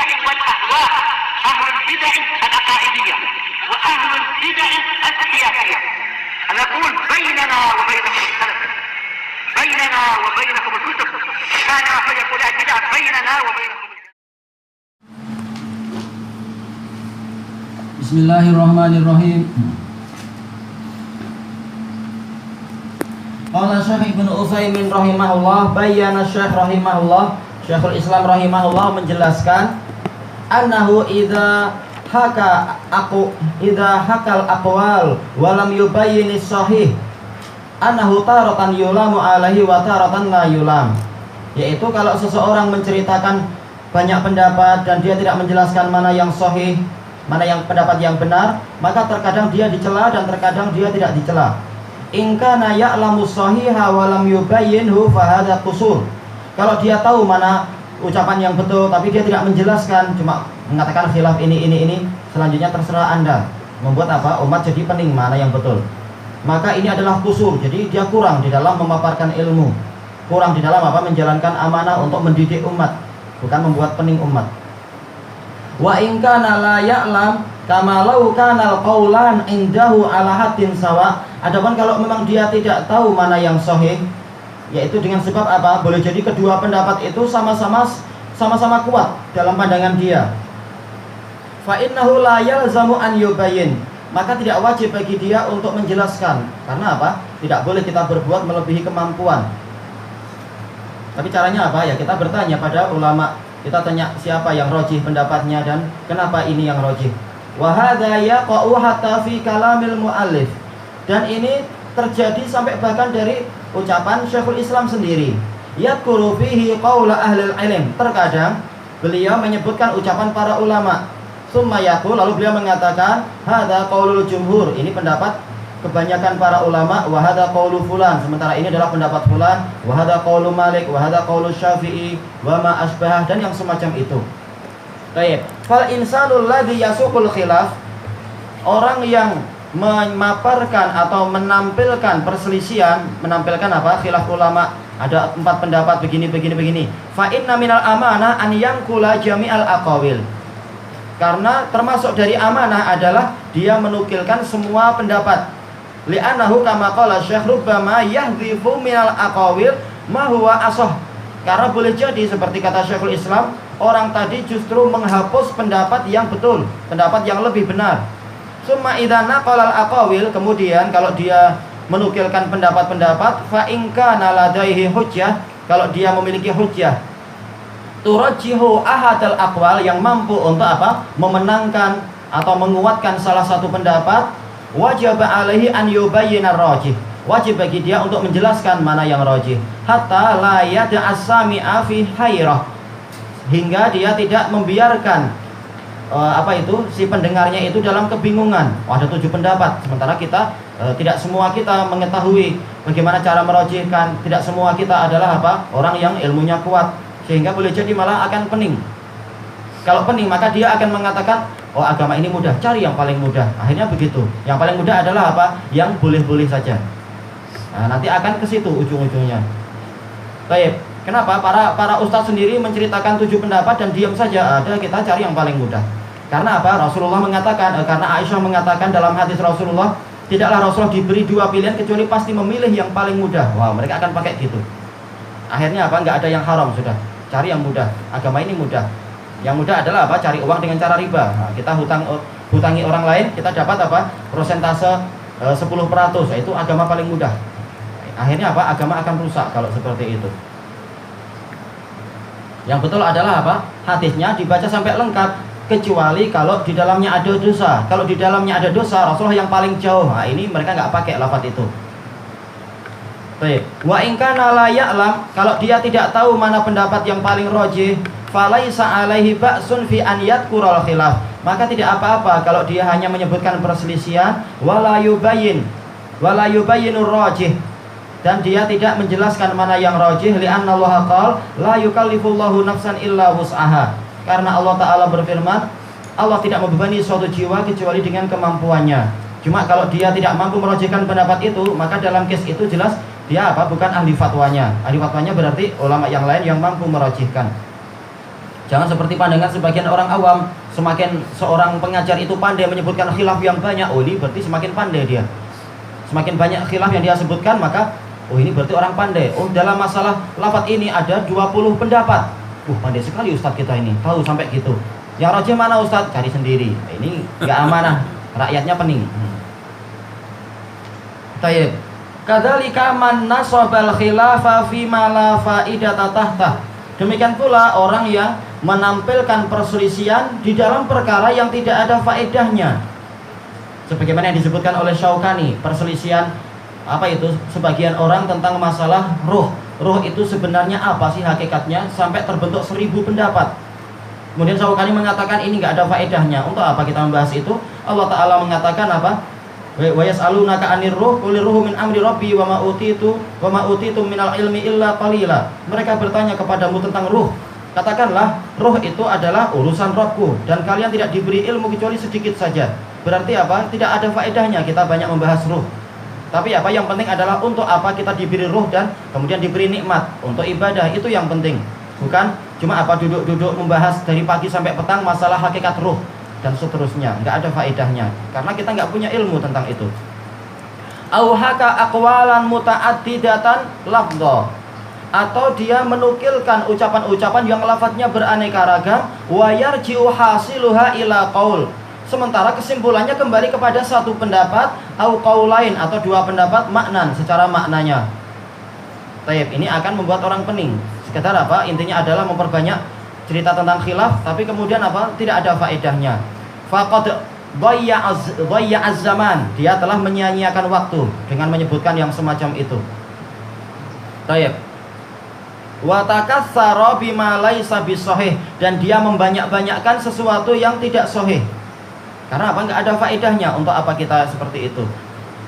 البدع والأهواء، أهل البدع العقائدية وأهل البدع السياسية. نقول بيننا وبينكم السلف، بيننا وبينكم الكتب، كان فيقول البدع بيننا وبينكم. Bismillahirrahmanirrahim. Qala Syekh Ibnu Utsaimin rahimahullah, bayyana Syekh rahimahullah, Syekhul Islam rahimahullah menjelaskan annahu idza hakal aqwal wa lam yubayyinis sahih annahu taratan yulamu alaihi wa taratan la yulam. Yaitu kalau seseorang menceritakan banyak pendapat dan dia tidak menjelaskan mana yang sahih, mana yang pendapat yang benar, maka terkadang dia dicela dan terkadang dia tidak dicela. In kana ya'lamu sahiha wa lam yubayyinhu fa hadza qusur. Kalau dia tahu mana ucapan yang betul tapi dia tidak menjelaskan, cuma mengatakan khilaf ini, selanjutnya terserah Anda. Membuat apa? Umat jadi pening mana yang betul. Maka ini adalah qusur. Jadi dia kurang di dalam memaparkan ilmu. Kurang di dalam apa? Menjalankan amanah untuk mendidik umat, bukan membuat pening umat. Wa in kana la ya'lam kama law kana al-qaulan indahu ala haddin sawa. Adapun kalau memang dia tidak tahu mana yang sahih, yaitu dengan sebab apa? Boleh jadi kedua pendapat itu sama-sama kuat dalam pandangan dia. Fa innahu la yalzamu an yubayyin. Maka tidak wajib bagi dia untuk menjelaskan. Karena apa? Tidak boleh kita berbuat melebihi kemampuan. Tapi caranya apa? Ya kita bertanya pada ulama. Kita tanya siapa yang rajih pendapatnya dan kenapa ini yang rajih. Wa hadza yaqa'u hatta fi kalamil muallif. Dan ini terjadi sampai bahkan dari ucapan Syekhul Islam sendiri. Yadhkuru fihi qaula ahlil ilm. Terkadang beliau menyebutkan ucapan para ulama. Summa yaqul, lalu beliau mengatakan hadza qaulul jumhur. Ini pendapat kebanyakan para ulama, wa hadza qaulu fulan, sementara ini adalah pendapat fulan, wa hadza qaulu Malik, wa hadza qaulu Syafi'i, wa ma asbah, dan yang semacam itu. Baik, fal insanul ladzi yasuqul khilaf, orang yang memaparkan atau menampilkan perselisihan, menampilkan apa? Khilaf ulama, ada 4 pendapat begini. Fa inna minal amanah an yanqula jami'al aqawil. Karena termasuk dari amanah adalah dia menukilkan semua pendapat. Li'annahu kama qala Syekh rubbama yahdhifu minal aqawil ma huwa asah. Karena boleh jadi seperti kata Syekhul Islam, orang tadi justru menghapus pendapat yang betul, pendapat yang lebih benar. Summa idza naqala al-aqawil, kemudian kalau dia menukilkan pendapat-pendapat, fa in kana ladaihi hujjah, kalau dia memiliki hujjah, turajjihu ahadal aqwal, yang mampu untuk apa? Memenangkan atau menguatkan salah satu pendapat, wajib alaihi an yubayyina rajih. Wajib bagi dia untuk menjelaskan mana yang rajih. Hatta la yad'as sami'a fi hayrah, hingga dia tidak membiarkan si pendengarnya itu dalam kebingungan. Ada 7 pendapat, sementara kita tidak semua kita mengetahui bagaimana cara merajihkan. Tidak semua kita adalah orang yang ilmunya kuat, sehingga boleh jadi malah akan pening. Kalau pening maka dia akan mengatakan, oh agama ini mudah, cari yang paling mudah. Akhirnya begitu. Yang paling mudah adalah yang boleh-boleh saja. Nah, nanti akan ke situ ujung-ujungnya. Baik. Kenapa para ustadz sendiri menceritakan 7 pendapat dan diam saja? Ada, kita cari yang paling mudah. Karena apa? Rasulullah mengatakan, karena Aisyah mengatakan dalam hadis Rasulullah, tidaklah Rasulullah diberi 2 pilihan kecuali pasti memilih yang paling mudah. Wah, mereka akan pakai gitu. Akhirnya nggak ada yang haram sudah. Cari yang mudah. Agama ini mudah. Yang mudah adalah cari uang dengan cara riba. Nah, kita hutangi orang lain, kita dapat persentase 10%. Itu agama paling mudah. Akhirnya agama akan rusak kalau seperti itu. Yang betul adalah hadisnya dibaca sampai lengkap, kecuali kalau di dalamnya ada dosa. Kalau di dalamnya ada dosa, Rasulullah yang paling jauh. Nah, ini mereka nggak pakai lafaz itu. Baik. Wa in kana la ya'lam, kalau dia tidak tahu mana pendapat yang paling rajih, falaisa alaihi ba'sun fi an yadhkurul khilaf. Maka tidak apa-apa kalau dia hanya menyebutkan perselisihan, wala yubayyinur rajih, dan dia tidak menjelaskan mana yang rajih, li'anna Allah qala la yukallifullahu nafsan illa wus'aha. Karena Allah Ta'ala berfirman, Allah tidak membebani suatu jiwa kecuali dengan kemampuannya. Cuma kalau dia tidak mampu merajihkan pendapat itu, maka dalam case itu jelas dia bukan ahli fatwanya. Ahli fatwanya berarti ulama yang lain yang mampu merajihkan. Jangan seperti pandangan sebagian orang awam, semakin seorang pengajar itu pandai menyebutkan khilaf yang banyak, oh ini berarti semakin pandai dia. Semakin banyak khilaf yang dia sebutkan, maka oh ini berarti orang pandai. Oh dalam masalah lafaz ini ada 20 pendapat. Pandai sekali ustadz kita ini, tahu sampai gitu. Yang rajih mana ustadz? Cari sendiri. Ini nggak amanah, rakyatnya pening. Tayyib. Kadzalika man nasabal khilafa fi ma la faidata tahtah. Demikian pula orang yang menampilkan perselisihan di dalam perkara yang tidak ada faedahnya. Sebagaimana yang disebutkan oleh Syaukani, perselisihan apa itu? Sebagian orang tentang masalah ruh. Ruh itu sebenarnya apa sih hakikatnya? Sampai terbentuk 1000 pendapat. Kemudian Syaukani mengatakan ini nggak ada faedahnya. Untuk apa kita membahas itu? Allah Ta'ala mengatakan apa? Wa yas'alunaka 'anir ruh qul ruhu min amri rabbi wa ma utitu minal ilmi illa qalila. Mereka bertanya kepadamu tentang ruh. Katakanlah, ruh itu adalah urusan Rabbku dan kalian tidak diberi ilmu kecuali sedikit saja. Berarti apa? Tidak ada faedahnya kita banyak membahas ruh. Tapi apa yang penting adalah untuk apa kita diberi ruh dan kemudian diberi nikmat untuk ibadah, itu yang penting. Bukan cuma apa duduk-duduk membahas dari pagi sampai petang masalah hakikat ruh dan seterusnya, nggak ada faedahnya karena kita nggak punya ilmu tentang itu. Auhaka aqwalan muta'addidatan lafdha, atau dia menukilkan ucapan-ucapan yang lafadznya beraneka ragam, wa yarji'u hasiluha ila qaul, sementara kesimpulannya kembali kepada satu pendapat, au qaulain, atau dua pendapat maknan secara maknanya. Tayyib, ini akan membuat orang pening. Sekedar apa? Intinya adalah memperbanyak cerita tentang khilaf, tapi kemudian apa? Tidak ada faedahnya. Faqad dhayya'az zaman, dia telah menyia-nyiakan waktu dengan menyebutkan yang semacam itu. Tayyib. Wa takassara bima laisa bisahih, dan dia membanyak-banyakkan sesuatu yang tidak sahih. Karena apa? Enggak ada faedahnya. Untuk apa kita seperti itu?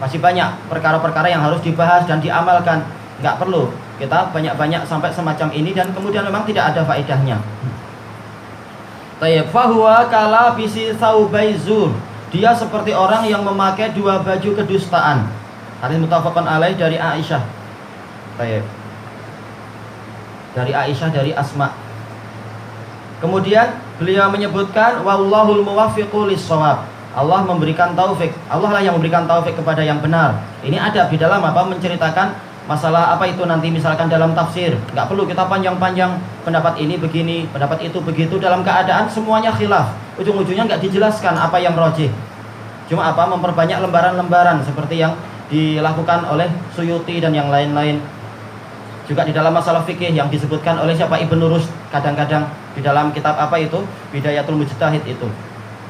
Masih banyak perkara-perkara yang harus dibahas dan diamalkan. Enggak perlu kita banyak-banyak sampai semacam ini dan kemudian memang tidak ada faedahnya. Tayyib, fahuwa kala bisi saubaizur, dia seperti orang yang memakai dua baju kedustaan. Hadis muttafaqun alaih dari Aisyah. Tayyib. Dari Aisyah, dari Asma. Kemudian beliau menyebutkan wallahul muwaffiqu lis-shawab. Allah memberikan taufik. Allah lah yang memberikan taufik kepada yang benar. Ini ada di dalam apa? Menceritakan masalah apa itu nanti misalkan dalam tafsir. Enggak perlu kita panjang-panjang pendapat ini begini, pendapat itu begitu, dalam keadaan semuanya khilaf. Ujung-ujungnya enggak dijelaskan apa yang rajih. Cuma apa? Memperbanyak lembaran-lembaran seperti yang dilakukan oleh Suyuti dan yang lain-lain. Juga di dalam masalah fikih yang disebutkan oleh siapa? Ibnu Rushd kadang-kadang di dalam kitab apa itu? Bidayatul Mujtahid itu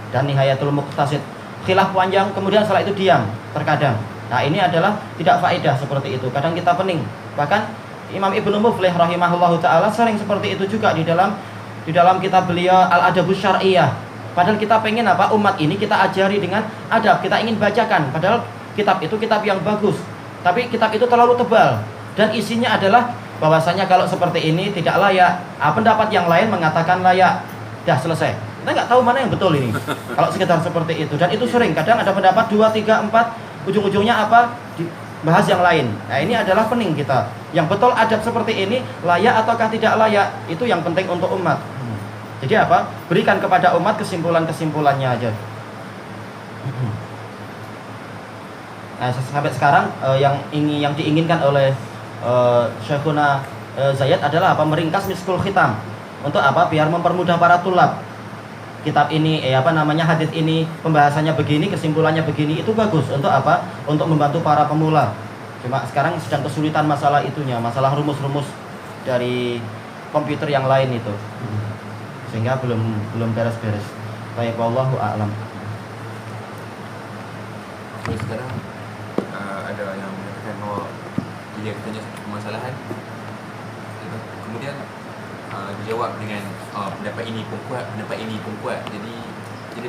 dan Nihayatul Muqtasid. Khilaf panjang, kemudian setelah itu diam terkadang. Nah, ini adalah tidak faedah seperti itu. Kadang kita pening. Bahkan Imam Ibnu Muflih rahimahullahu taala sering seperti itu juga di dalam kitab beliau Al-Adabus Syar'iyyah. Padahal kita pengen apa? Umat ini kita ajari dengan adab, kita ingin bacakan. Padahal kitab itu kitab yang bagus. Tapi kitab itu terlalu tebal. Dan isinya adalah bahwasanya kalau seperti ini tidak layak. Pendapat yang lain mengatakan layak. Dah selesai. Kita nggak tahu mana yang betul ini. Kalau sekitar seperti itu. Dan itu sering. Kadang ada pendapat 2, 3, 4. Ujung-ujungnya apa? Dibahas yang lain. Nah ini adalah pening kita. Yang betul adab seperti ini layak ataukah tidak layak. Itu yang penting untuk umat. Jadi apa? Berikan kepada umat kesimpulan-kesimpulannya aja. Nah sampai sekarang yang diinginkan oleh Syekhuna Zaid adalah apa? Meringkas Miskul Khitam. Untuk apa? Biar mempermudah para tulab. Kitab ini hadis ini pembahasannya begini, kesimpulannya begini, itu bagus. Untuk apa? Untuk membantu para pemula. Cuma sekarang sedang kesulitan masalah itunya, masalah rumus-rumus dari komputer yang lain itu. Sehingga belum beres-beres. Baik, wallahu a'lam. Sekarang ada yang mengatakan bahwa dia bertanya satu permasalahan, kemudian dijawab dengan pendapat ini pun kuat, jadi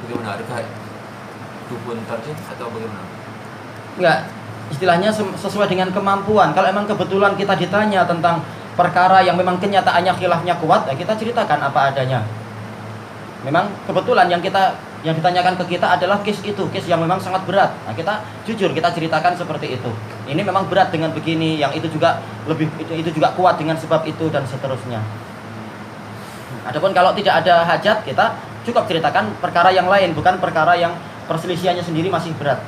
bagaimana, adakah itu pun tarjih atau bagaimana? Enggak, istilahnya sesuai dengan kemampuan. Kalau memang kebetulan kita ditanya tentang perkara yang memang kenyataannya khilafnya kuat, ya kita ceritakan apa adanya. Memang kebetulan yang ditanyakan ke kita adalah case yang memang sangat berat. Nah, kita jujur kita ceritakan seperti itu. Ini memang berat dengan begini, yang itu juga kuat dengan sebab itu dan seterusnya. Adapun kalau tidak ada hajat, kita cukup ceritakan perkara yang lain, bukan perkara yang perselisihannya sendiri masih berat.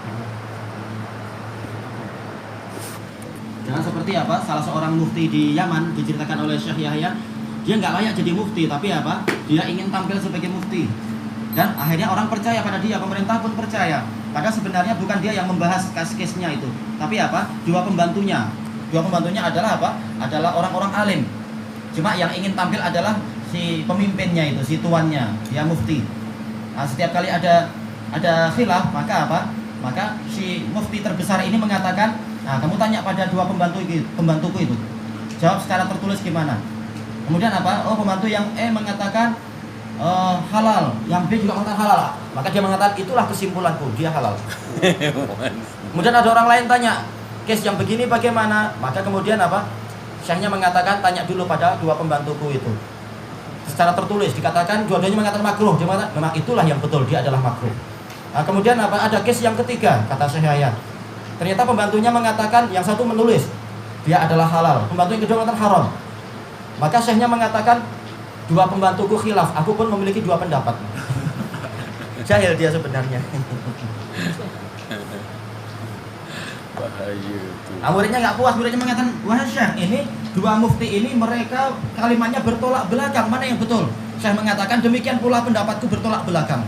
Jangan seperti apa, salah seorang mufti di Yaman diceritakan oleh Syekh Yahya, dia nggak layak jadi mufti, tapi apa? Dia ingin tampil sebagai mufti. Dan akhirnya orang percaya pada dia, pemerintah pun percaya. Padahal sebenarnya bukan dia yang membahas case-nya itu, tapi apa? Dua pembantunya. Dua pembantunya adalah apa? Adalah orang-orang alim. Cuma yang ingin tampil adalah si pemimpinnya itu, si tuannya, dia mufti. Nah, setiap kali ada khilaf, maka apa? Maka si mufti terbesar ini mengatakan, nah kamu tanya pada dua pembantuku itu, jawab secara tertulis gimana? Kemudian apa? Oh, pembantu yang mengatakan halal, yang B juga mengatakan halal. Maka dia mengatakan itulah kesimpulanku, dia halal. Kemudian ada orang lain tanya, case yang begini bagaimana? Maka kemudian apa? Syekhnya mengatakan tanya dulu pada dua pembantuku itu. Secara tertulis dikatakan dua-duanya mengatakan makruh. Dia mengatakan memang itulah yang betul, dia adalah makruh. Nah, kemudian apa? Ada case yang ketiga, kata Syekh Yahya. Ternyata pembantunya mengatakan yang satu menulis dia adalah halal, pembantu yang kedua mengatakan haram. Maka syekhnya mengatakan dua pembantuku khilaf, aku pun memiliki dua pendapat. Jahil dia sebenarnya. Bahaya tu. Nah, muridnya nggak puas, muridnya mengatakan, wah Syekh, ini dua mufti ini mereka kalimatnya bertolak belakang, mana yang betul? Syekh mengatakan demikian pula pendapatku bertolak belakang.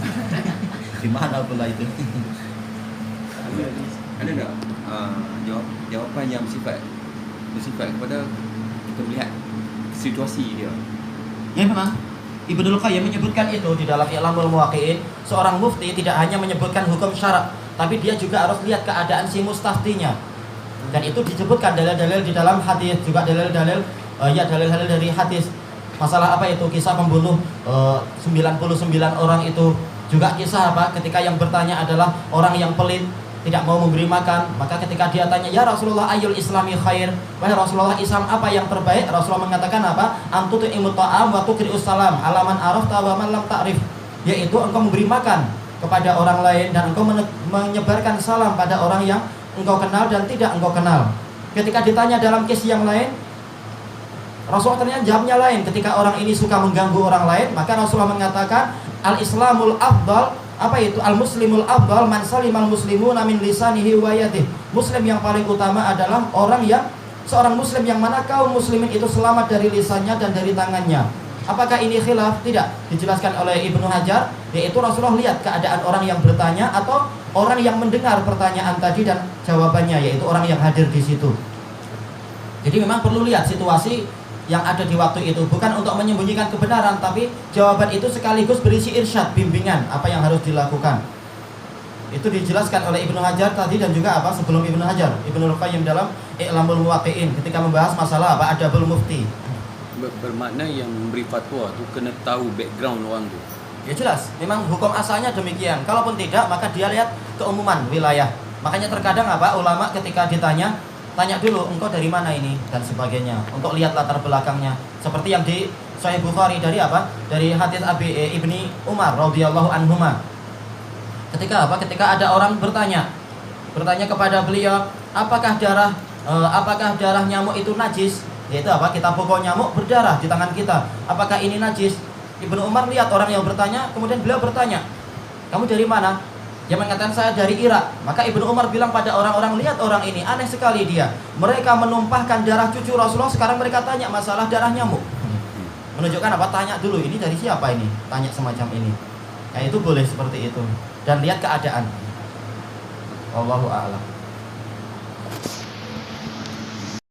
Gimana pula itu? Ada tak jawapan yang bersifat kepada kita melihat situasi dia? Ya memang Ibnul Qayyim menyebutkan itu di dalam I'lamul Muwaqqi'in. Seorang mufti tidak hanya menyebutkan hukum syarak, tapi dia juga harus lihat keadaan si mustaftinya. Dan itu disebutkan dalil-dalil di dalam hadis, juga dalil-dalil dalil-dalil dari hadis. Masalah apa itu? Kisah membunuh 99 orang itu. Juga kisah apa? Ketika yang bertanya adalah orang yang pelit, tidak mau memberi makan. Maka ketika dia tanya, ya Rasulullah, ayyul islami khair? Wahai Rasulullah, Islam apa yang terbaik? Rasulullah mengatakan apa? Antut'imut ta'am wa tuqri'us salam alaman arafta wa man lam ta'rif. Yaitu engkau memberi makan kepada orang lain dan engkau menyebarkan salam pada orang yang engkau kenal dan tidak engkau kenal. Ketika ditanya dalam case yang lain, Rasulullah ternyata jawabnya lain. Ketika orang ini suka mengganggu orang lain, maka Rasulullah mengatakan al-islamul afdal, apa itu? Al-muslimul afdal man salimal muslimuna min lisanihi wa yadihi. Muslim yang paling utama adalah seorang muslim yang mana kaum muslimin itu selamat dari lisannya dan dari tangannya. Apakah ini khilaf? Tidak. Dijelaskan oleh Ibnu Hajar, yaitu Rasulullah lihat keadaan orang yang bertanya atau orang yang mendengar pertanyaan tadi dan jawabannya, yaitu orang yang hadir di situ. Jadi memang perlu lihat situasi yang ada di waktu itu, bukan untuk menyembunyikan kebenaran, tapi jawaban itu sekaligus berisi irsyad, bimbingan apa yang harus dilakukan. Itu dijelaskan oleh Ibnu Hajar tadi dan juga apa sebelum Ibnu Hajar, Ibnul Qayyim dalam I'lamul Muwaqqi'in ketika membahas masalah apa adabul mufti. Bermakna yang memberi fatwa tu kena tahu background orang tu. Ya jelas, memang hukum asalnya demikian. Kalaupun tidak, maka dia lihat keumuman wilayah. Makanya terkadang apa ulama ketika ditanya, tanya dulu engkau dari mana ini dan sebagainya, untuk lihat latar belakangnya. Seperti yang di Sahih Bukhari dari apa? Dari hadis Ibni Umar radhiyallahu anhuma. Ketika apa? Ketika ada orang bertanya kepada beliau, apakah darah nyamuk itu najis? Yaitu apa? Kita pukul nyamuk berdarah di tangan kita. Apakah ini najis? Ibnu Umar lihat orang yang bertanya, kemudian beliau bertanya, kamu dari mana? Dia mengatakan saya dari Irak. Maka Ibnu Umar bilang pada orang-orang, lihat orang ini aneh sekali dia. Mereka menumpahkan darah cucu Rasulullah, sekarang mereka tanya masalah darah nyamuk. Menunjukkan apa? Tanya dulu, ini dari siapa ini? Tanya semacam ini. Nah itu boleh seperti itu. Dan lihat keadaan. Wallahu a'lam.